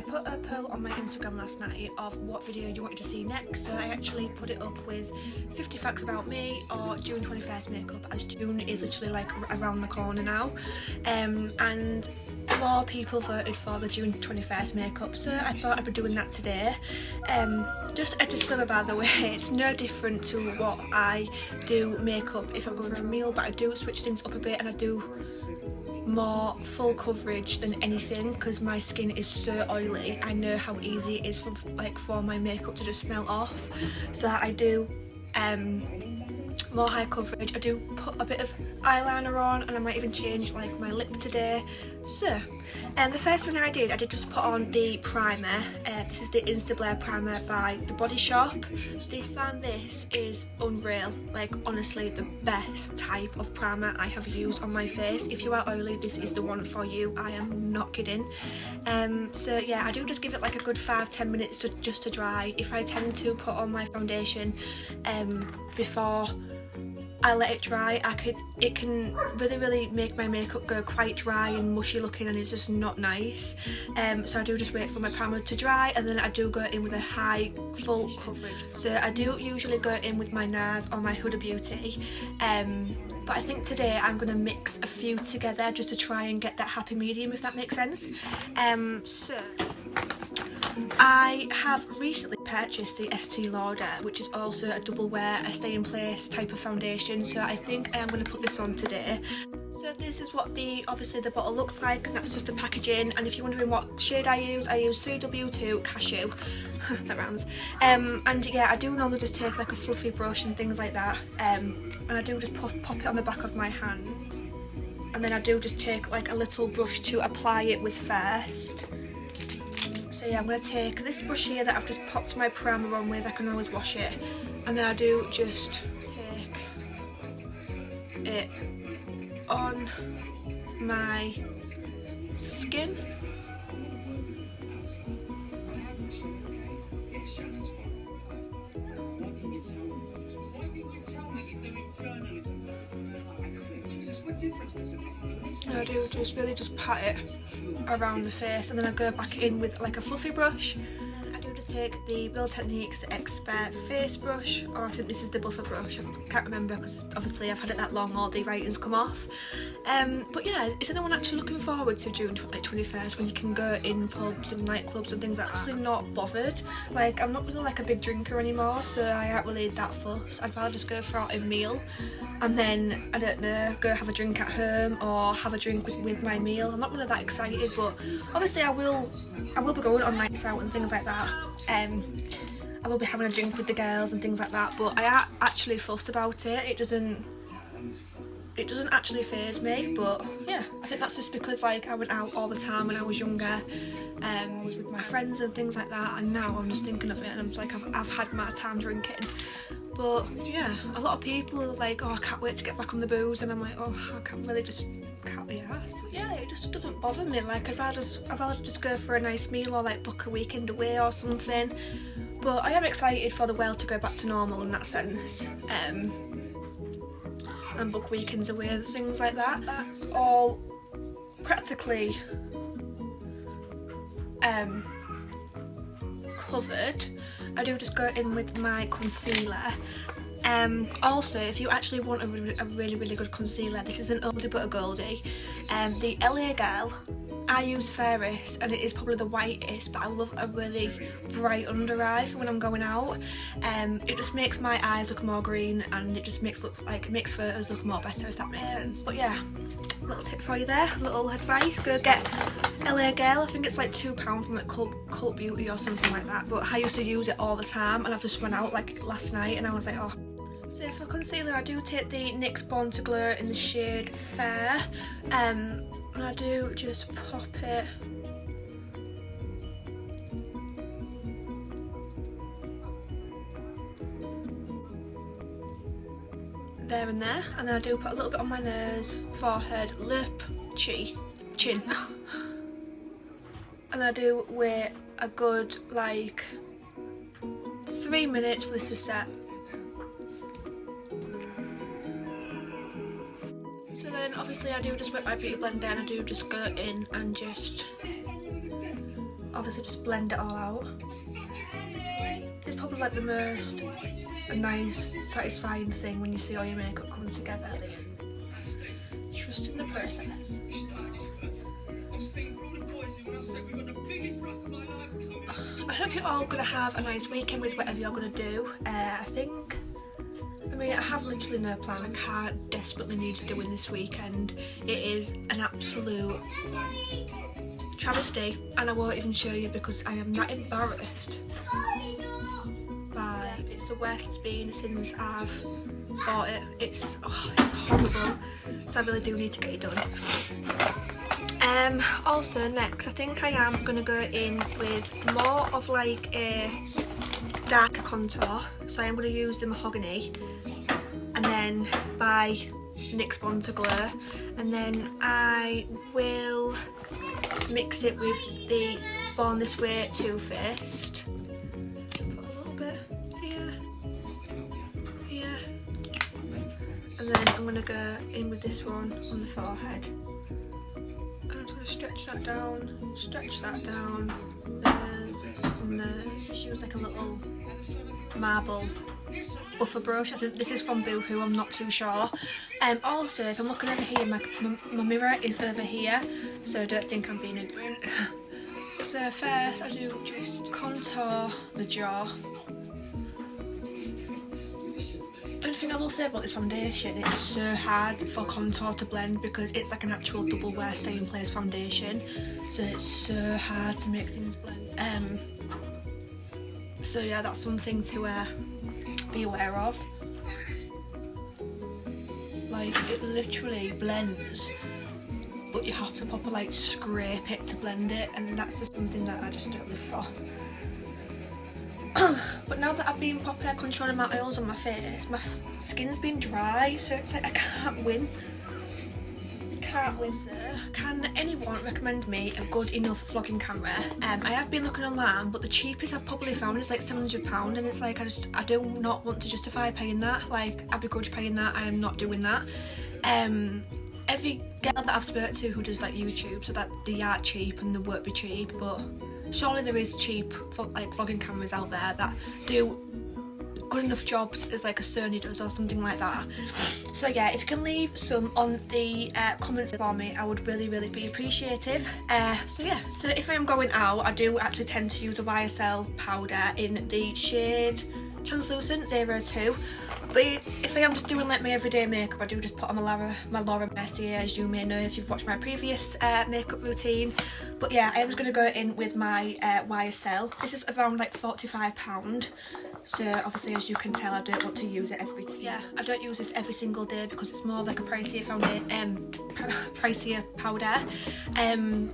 I put a poll on my Instagram last night of what video you wanted to see next, so I actually put it up with 50 facts about me or June 21st makeup, as June is literally like around the corner now, and more people voted for the June 21st makeup, so I thought I'd be doing that today. Just a disclaimer, by the way, it's no different to what I do makeup if I'm going for a meal, but I do switch things up a bit and I do more full coverage than anything because my skin is so oily. I know how easy it is for my makeup to just smell off, so I do more high coverage. I do put a bit of eyeliner on and I might even change like my lip today. So the first thing I did just put on the primer. This is the Insta Blur primer by The Body Shop. This is unreal, like honestly the best type of primer I have used on my face. If you are oily, this is the one for you, I am not kidding. So yeah, I do just give it like a good 5-10 minutes just to dry. If I tend to put on my foundation before I let it dry, it can really make my makeup go quite dry and mushy looking, and it's just not nice. So I do just wait for my primer to dry, and then I do go in with a high full coverage. So I do usually go in with my NARS or my Huda Beauty, but I think today I'm going to mix a few together just to try and get that happy medium, if that makes sense. So I have recently purchased the Estee Lauder, which is also a double wear, a stay in place type of foundation, so I think I am going to put this on today. So this is what obviously the bottle looks like, and that's just the packaging. And if you're wondering what shade I use CW2 Cashew. That rhymes. And yeah, I do normally just take like a fluffy brush and things like that, and I do just pop it on the back of my hand, and then I do just take like a little brush to apply it with first. So yeah, I'm going to take this brush here that I've just popped my primer on with. I can always wash it, and then I do just take it on my skin. I do just really just pat it around the face, and then I go back in with like a fluffy brush. I do just take the Real Techniques Expert face brush, or I think this is the buffer brush, I can't remember because obviously I've had it that long, all the writing's come off. But yeah, is anyone actually looking forward to June 21st when you can go in pubs and nightclubs and things like that? I'm actually not bothered. Like, I'm not really like a big drinker anymore, so I aren't really that fussed. I'd rather just go for a meal and then, I don't know, go have a drink at home or have a drink with my meal. I'm not really that excited, but obviously I will be going on nights out and things like that. I will be having a drink with the girls and things like that, but I am actually fussed about it. It doesn't actually faze me, but yeah, I think that's just because like I went out all the time when I was younger, with my friends and things like that, and now I'm just thinking of it and I'm just like, I've had my time drinking. But yeah, a lot of people are like, oh, I can't wait to get back on the booze, and I'm like, oh, I can't be asked. Yeah, it just doesn't bother me. Like, I'd rather just go for a nice meal or like book a weekend away or something. But I am excited for the world to go back to normal in that sense, and book weekends away and things like that. That's all practically covered. I do just go in with my concealer. Also, if you actually want a really good concealer, this is an oldie but a goldie. The LA Girl, I use Fairest, and it is probably the whitest, but I love a really bright under eye for when I'm going out. It just makes my eyes look more green, and it just makes photos look more better, if that makes sense. But yeah, little tip for you there, little advice, go get LA Girl. I think it's like £2 from like Cult Beauty or something like that, but I used to use it all the time, and I've just run out like last night, and I was like, oh. So for concealer, I do take the NYX Born to Glow in the shade Fair, and I do just pop it there and there, and then I do put a little bit on my nose, forehead, lip, chin. And I do wait a good like 3 minutes for this to set. So then obviously I do just whip my beauty blender, and I do just go in and just obviously just blend it all out. It's probably like the most nice, satisfying thing when you see all your makeup come together. Trust in the process. I hope you're all going to have a nice weekend with whatever you're going to do. I have literally no plan. I can't desperately need to do in this weekend. It is an absolute travesty, and I won't even show you because I am not embarrassed by it's the worst it's been since I've bought it. It's horrible, so I really do need to get it done. Also next, I think I am going to go in with more of like a darker contour, so I'm going to use the Mahogany and then by NYX Born to Glow, and then I will mix it with the Born This Way Too Faced. Put a little bit here, and then I'm going to go in with this one on the forehead. I'm just going to stretch that down, nose. Just use like a little marble buffer brush. I think this is from Boohoo, I'm not too sure. Also, if I'm looking over here, my mirror is over here, so I don't think I'm being ignorant. So first I do just contour the jaw. The thing I will say about this foundation, it's so hard for contour to blend because it's like an actual double wear stay in place foundation, so it's so hard to make things blend. So yeah, that's something to be aware of. Like, it literally blends, but you have to proper like scrape it to blend it, and that's just something that I just don't live for. But now that I've been proper controlling my oils on my face, my skin's been dry, so it's like I can't win. So, can anyone recommend me a good enough vlogging camera? I have been looking online, but the cheapest I've probably found is like £700, and it's like I do not want to justify paying that. Like, I begrudge paying that. I am not doing that. Every girl that I've spoken to who does like YouTube, so that they are cheap and they won't be cheap, but surely there is cheap like vlogging cameras out there that do good enough jobs as like a Sony does or something like that. So yeah, if you can leave some on the comments for me, I would really be appreciative. So yeah, so if I am going out, I do actually tend to use a YSL powder in the shade Translucent 02. But if I am just doing like my everyday makeup, I do just put on my Laura Mercier, as you may know if you've watched my previous makeup routine. But yeah, I am just going to go in with my YSL. This is around like £45. So obviously, as you can tell, I don't want to use it every day. Yeah, I don't use this every single day because it's more like a pricier powder.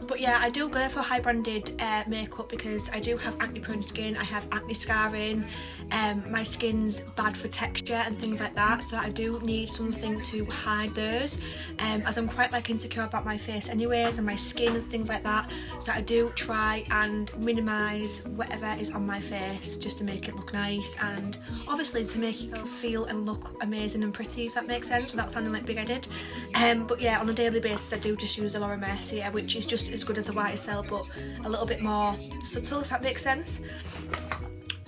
But yeah, I do go for high branded makeup because I do have acne prone skin. I have acne scarring. My skin's bad for texture and things like that, so I do need something to hide those, as I'm quite like insecure about my face anyways, and my skin and things like that, so I do try and minimise whatever is on my face just to make it look nice, and obviously to make yourself feel and look amazing and pretty, if that makes sense, without sounding like big-headed. But yeah, on a daily basis I do just use a Laura Mercier, which is just as good as a YSL but a little bit more subtle, if that makes sense.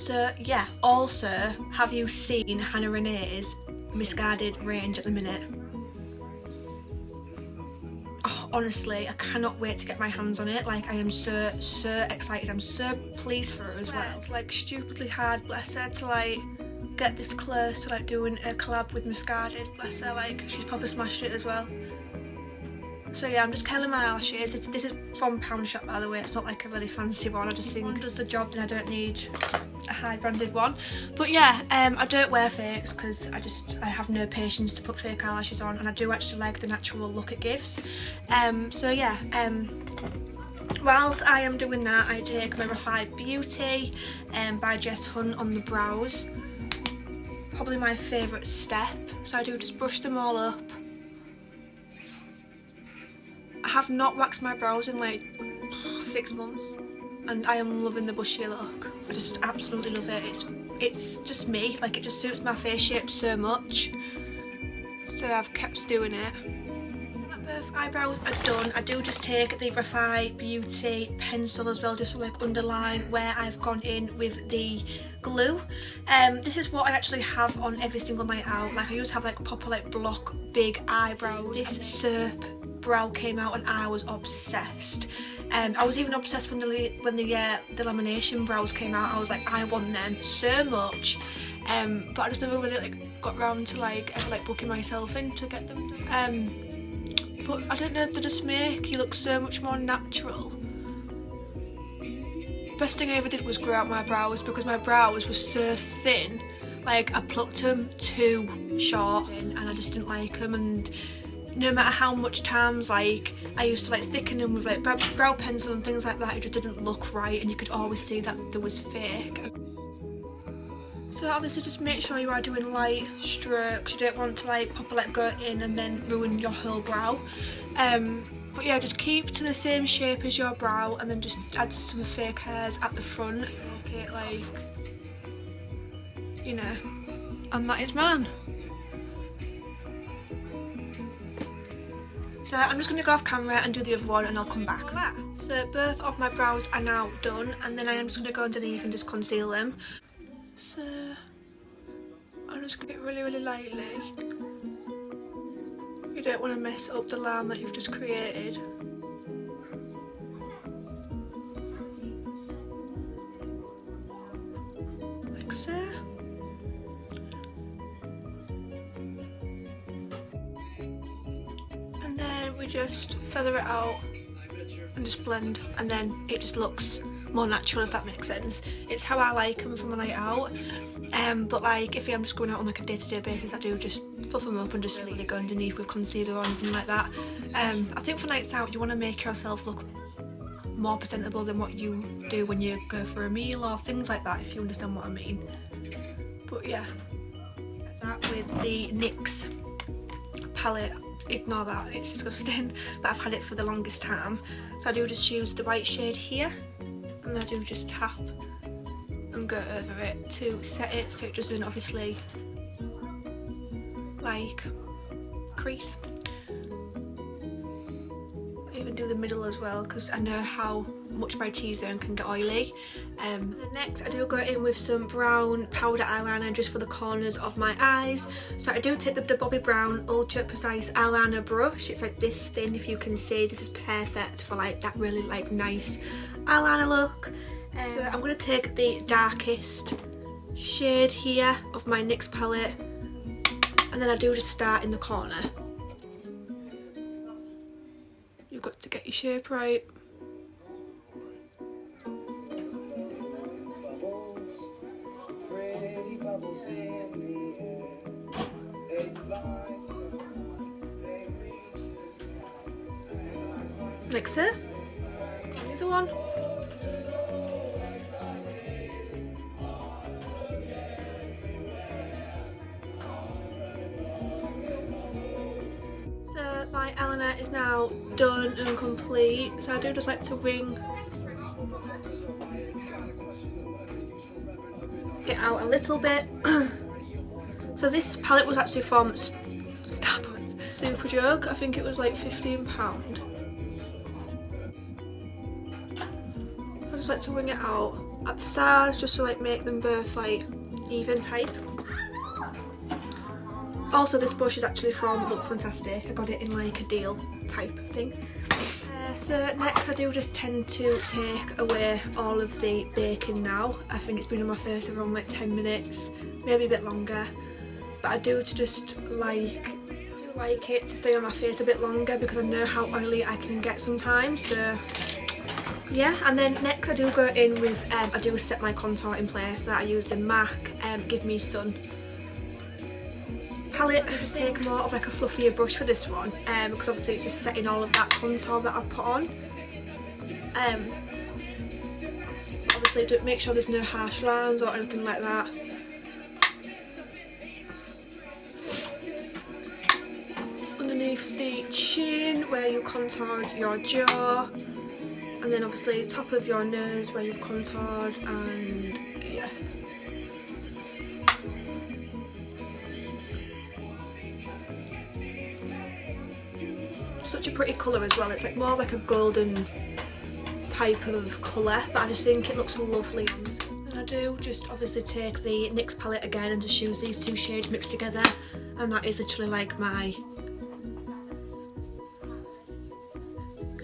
So yeah, also, have you seen Hannah Renee's Misguided range at the minute? Oh, honestly, I cannot wait to get my hands on it. Like, I am so excited. I'm so pleased for her as well. It's like stupidly hard, bless her, to like get this close to like doing a collab with Misguided, bless her. Like, she's proper smashed it as well. So yeah, I'm just curling my eyelashes. This is from Pound Shop, by the way. It's not like a really fancy one. I just think it does the job and I don't need a high branded one. But yeah, I don't wear fakes because I have no patience to put fake eyelashes on, and I do actually like the natural look it gives. So yeah, whilst I am doing that, I take my Refined Beauty by Jess Hunt on the brows. Probably my favourite step. So I do just brush them all up. I have not waxed my brows in like 6 months, and I am loving the bushy look. I just absolutely love it. It's just me, like it just suits my face shape so much. So I've kept doing it. Both eyebrows are done. I do just take the Refi Beauty pencil as well, just to like underline where I've gone in with the glue. This is what I actually have on every single night out. Like I used to have like proper like block big eyebrows. This SERP brow came out and I was obsessed. I was even obsessed when the lamination brows came out. I was like, I want them so much, but I just never really like got around to like ever like booking myself in to get them done. But I don't know, they just make you look so much more natural. Best thing I ever did was grow out my brows, because my brows were so thin. Like I plucked them too short and I just didn't like them, and no matter how much times like I used to like thicken them with like brow pencil and things like that, it just didn't look right, and you could always see that there was fake. So obviously just make sure you are doing light strokes. You don't want to like proper like go in and then ruin your whole brow. But yeah, just keep to the same shape as your brow and then just add some fake hairs at the front. Make it like, you know, and that is mine. So I'm just going to go off camera and do the other one and I'll come back. So both of my brows are now done, and then I am just going to go underneath and just conceal them. So I'm just going to get really lightly. You don't want to mess up the line that you've just created. Like so. And then we just feather it out and just blend, and then it just looks more natural, if that makes sense. It's how I like them from a night out. But like if I'm just going out on like a day-to-day basis, I do just fluff them up and just really go underneath with concealer or anything like that. I think for nights out you want to make yourself look more presentable than what you do when you go for a meal or things like that, if you understand what I mean. But yeah, that with the NYX palette, ignore that, it's disgusting, but I've had it for the longest time. So I do just use the white shade here, and I do just tap and go over it to set it so it doesn't obviously like crease. I even do the middle as well because I know how much my T-zone can get oily. Next I do go in with some brown powder eyeliner just for the corners of my eyes. So I do take the Bobbi Brown Ultra Precise eyeliner brush. It's like this thin, if you can see. This is perfect for like that really like nice eyeliner look. So I'm going to take the darkest shade here of my NYX palette, and then I do just start in the corner. You've got to get your shape right. Like so. The other one. My eyeliner is now done and complete, so I do just like to wing it out a little bit. So this palette was actually from Starbucks Superdrug. I think it was like £15. I just like to wing it out at the sides just to like make them both like even type. Also, this brush is actually from Look Fantastic. I got it in like a deal type of thing. So next I do just tend to take away all of the baking now. I think it's been on my face around like 10 minutes, maybe a bit longer. But I do just like it to stay on my face a bit longer because I know how oily I can get sometimes. So yeah, and then next I do go in with, I do set my contour in place. So I use the MAC Give Me Sun palette. I just take more of like a fluffier brush for this one, because obviously it's just setting all of that contour that I've put on. Obviously do make sure there's no harsh lines or anything like that. Underneath the chin where you contoured your jaw, and then obviously top of your nose where you've contoured, and yeah. Such such a pretty colour as well. It's like more like a golden type of colour, but I just think it looks lovely. And I do just obviously take the NYX palette again and just use these two shades mixed together, and that is literally like my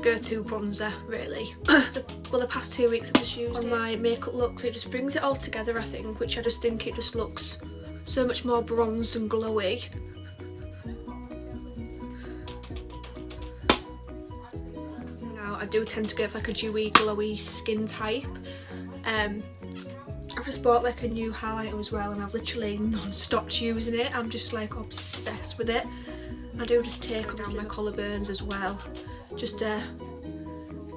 go-to bronzer, really. Well, the past 2 weeks I've just used on my makeup look, so it just brings it all together, I think, which I just think it just looks so much more bronzed and glowy. Now I do tend to go for like a dewy, glowy skin type. I've just bought like a new highlighter as well, and I've literally non-stopped using it. I'm just like obsessed with it. I do just take down my collarbones as well, just to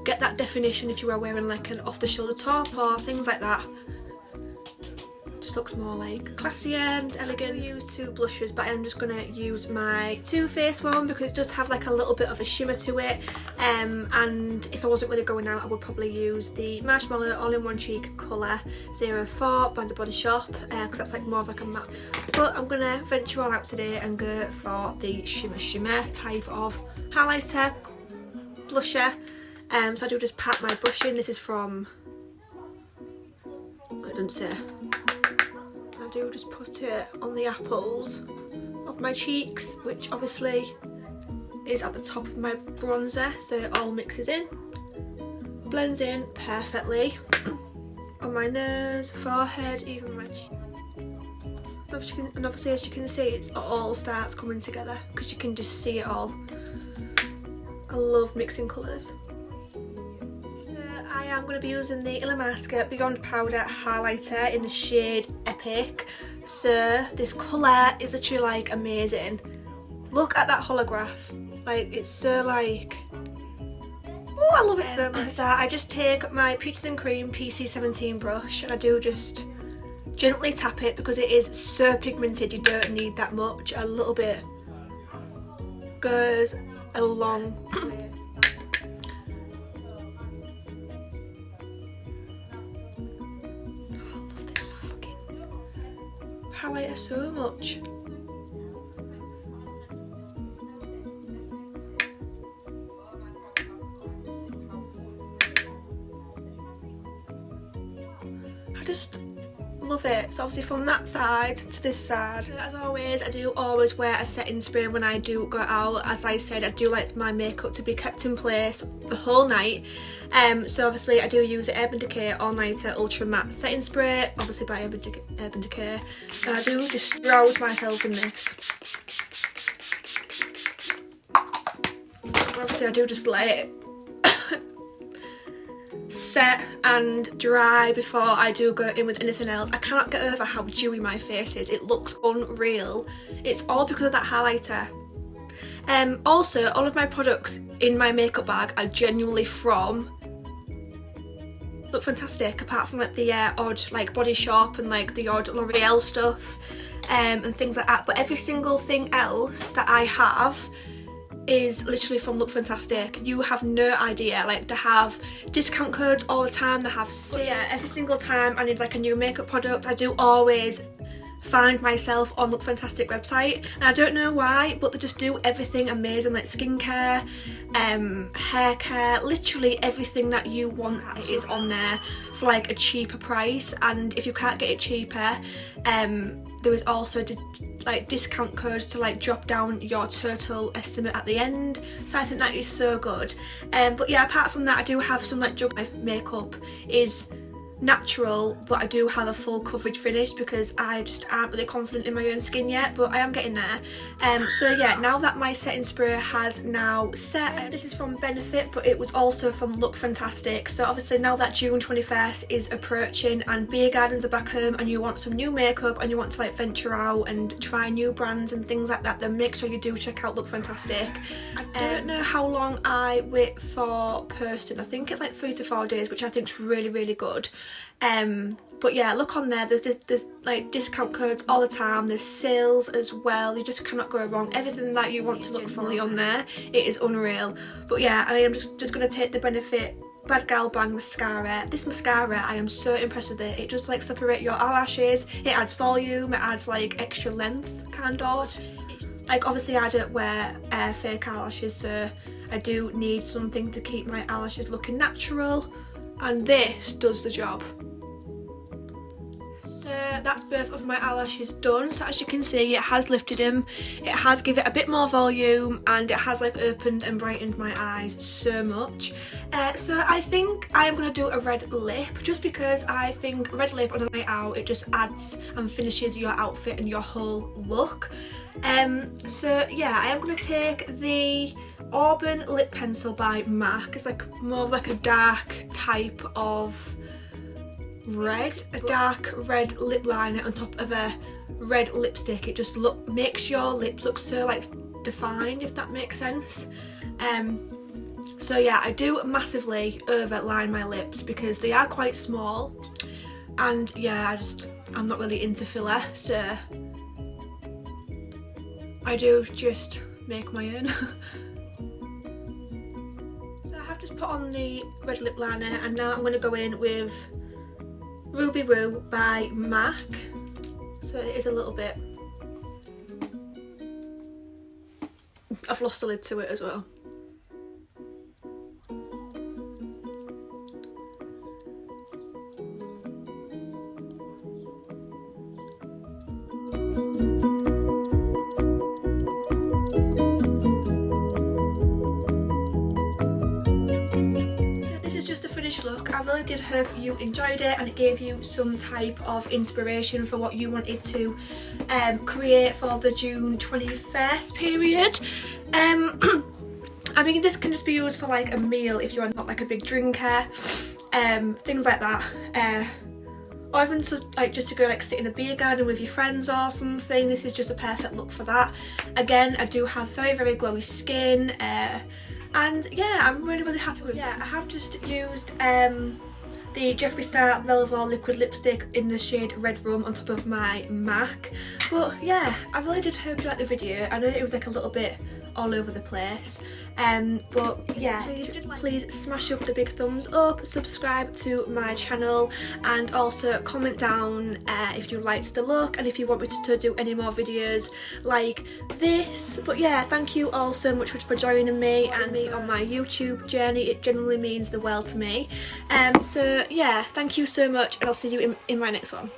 get that definition if you are wearing like an off-the-shoulder top or things like that. Just looks more like classy and elegant. I use two blushes, but I'm just gonna use my Too Faced one because it does have like a little bit of a shimmer to it, and if I wasn't really going out I would probably use the Marshmallow All-in-One Cheek Colour 04 by the Body Shop, because that's like more of like a matte. But I'm gonna venture all out today and go for the shimmer type of highlighter, blusher. So I do just pat my brush in. This is from, I didn't say. I do just put it on the apples of my cheeks, which obviously is at the top of my bronzer, so it all mixes in, blends in perfectly on my nose, forehead, even my cheek. And obviously, as you can see, it all starts coming together because you can just see it all. I love mixing colours. I'm going to be using the Illamasqua Beyond Powder highlighter in the shade Epic. So this colour is literally like amazing. Look at that holograph, like it's so like, oh, I love it so much. So I just take my Peaches and Cream PC17 brush and I do just gently tap it because it is so pigmented. You don't need that much. A little bit goes a long way. Highlighter so much. I just love it. So obviously from that side to this side. As always, I do always wear a setting spray when I do go out. As I said, I do like my makeup to be kept in place the whole night. So obviously I do use the Urban Decay All Nighter Ultra Matte Setting Spray, obviously by Urban Decay, and I do just douse myself in this. Obviously I do just let it set and dry before I do go in with anything else. I cannot get over how dewy my face is. It looks unreal. It's all because of that highlighter. Also, all of my products in my makeup bag are genuinely from Look Fantastic, apart from like the odd like Body Shop and like the odd L'Oreal stuff and things like that. But every single thing else that I have is literally from Look Fantastic. You have no idea, like they have discount codes all the time, they have sales. But yeah, every single time I need like a new makeup product, I do always find myself on Look Fantastic website, and I don't know why, but they just do everything amazing, like skincare, hair care, literally everything that you want is on there for like a cheaper price. And if you can't get it cheaper, there is also like discount codes to like drop down your total estimate at the end, so I think that is so good. But yeah, apart from that, I do have some like drug makeup is natural, but I do have a full coverage finish because I just aren't really confident in my own skin yet, but I am getting there. So yeah, now that my setting spray has now set, this is from Benefit, but it was also from Look Fantastic. So obviously now that June 21st is approaching and beer gardens are back home and you want some new makeup and you want to like venture out and try new brands and things like that, then make sure you do check out Look Fantastic. I don't know how long I wait for posting. I think it's like 3 to 4 days, which I think is really, really good. But yeah, look on there, there's like discount codes all the time, there's sales as well, you just cannot go wrong. Everything that you want to look for on there, it is unreal. But yeah, I am just going to take the Benefit Bad Gal Bang mascara. This mascara, I am so impressed with it. It just like separate your eyelashes, it adds volume, it adds like extra length kind of. Like obviously I don't wear fake eyelashes, so I do need something to keep my eyelashes looking natural, and this does the job. So that's both of my eyelashes done. So as you can see, it has lifted them, it has given it a bit more volume, and it has like opened and brightened my eyes so much. So I think I am going to do a red lip, just because I think red lip on a night out, it just adds and finishes your outfit and your whole look. So yeah, I am going to take the Auburn lip pencil by MAC. It's like more of like a dark type of red, a dark red lip liner on top of a red lipstick. It just makes your lips look so like defined, if that makes sense. So yeah, I do massively overline my lips because they are quite small, and yeah, I'm not really into filler, so I do just make my own. So I have just put on the red lip liner, and now I'm going to go in with Ruby Woo by MAC. So it is a little bit, I've lost the lid to it as well. Look, I really did hope you enjoyed it and it gave you some type of inspiration for what you wanted to create for the June 21st period. I mean, this can just be used for like a meal if you are not like a big drinker, things like that, or even just to go like sit in a beer garden with your friends or something. This is just a perfect look for that. Again, I do have very, very glowy skin, and yeah, I'm really happy with it. I have just used the Jeffree Star Velvet Liquid Lipstick in the shade Red Rum on top of my MAC. But yeah, I really did hope you liked the video. I know it was like a little bit all over the place, but yeah, please smash up the big thumbs up, subscribe to my channel, and also comment down if you liked the look and if you want me to do any more videos like this. But yeah, thank you all so much for joining me on my YouTube journey. It genuinely means the world to me. So yeah, thank you so much, and I'll see you in my next one.